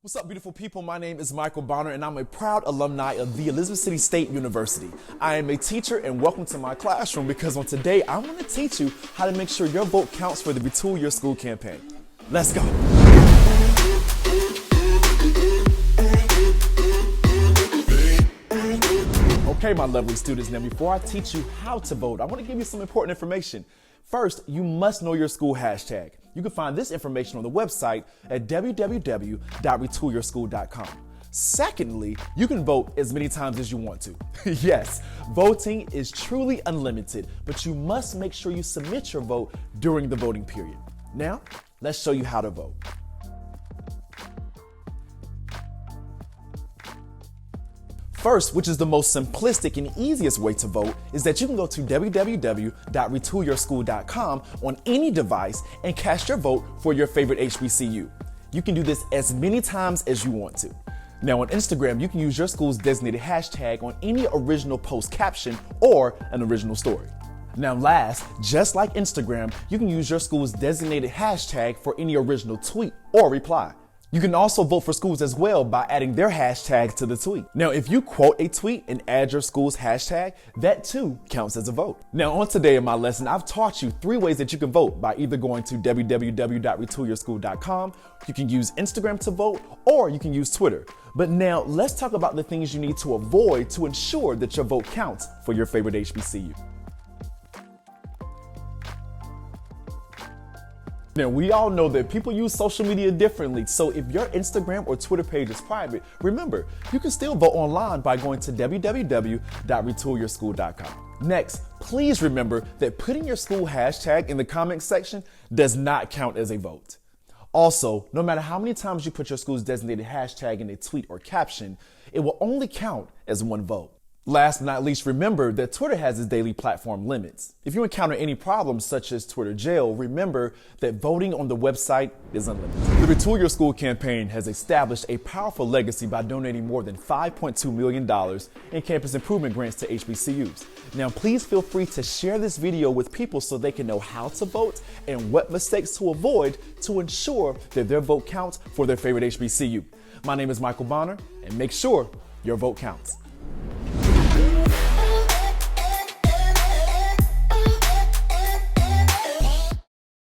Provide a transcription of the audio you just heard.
What's up, beautiful people? My name is Michael Bonner, and I'm a proud alumni of the Elizabeth City State University. I am a teacher, and welcome to my classroom because on today, I want to teach you how to make sure your vote counts for the Retool Your School campaign. Let's go. Okay, my lovely students, now before I teach you how to vote, I want to give you some important information. First, you must know your school hashtag. You can find this information on the website at www.retoolyourschool.com. Secondly, you can vote as many times as you want to. Yes, voting is truly unlimited, but you must make sure you submit your vote during the voting period. Now, let's show you how to vote. First, which is the most simplistic and easiest way to vote, is that you can go to www.retoolyourschool.com on any device and cast your vote for your favorite HBCU. You can do this as many times as you want to. Now on Instagram, you can use your school's designated hashtag on any original post caption or an original story. Now last, just like Instagram, you can use your school's designated hashtag for any original tweet or reply. You can also vote for schools as well by adding their hashtag to the tweet. Now, if you quote a tweet and add your school's hashtag, that too counts as a vote. Now, on today in my lesson, I've taught you 3 ways that you can vote by either going to www.retoolyourschool.com, you can use Instagram to vote, or you can use Twitter. But now, let's talk about the things you need to avoid to ensure that your vote counts for your favorite HBCU. Now, we all know that people use social media differently, so if your Instagram or Twitter page is private, remember, you can still vote online by going to www.retoolyourschool.com. Next, please remember that putting your school hashtag in the comments section does not count as a vote. Also, no matter how many times you put your school's designated hashtag in a tweet or caption, it will only count as 1 vote. Last but not least, remember that Twitter has its daily platform limits. If you encounter any problems such as Twitter jail, remember that voting on the website is unlimited. The Retool Your School campaign has established a powerful legacy by donating more than $5.2 million in campus improvement grants to HBCUs. Now, please feel free to share this video with people so they can know how to vote and what mistakes to avoid to ensure that their vote counts for their favorite HBCU. My name is Michael Bonner, and make sure your vote counts.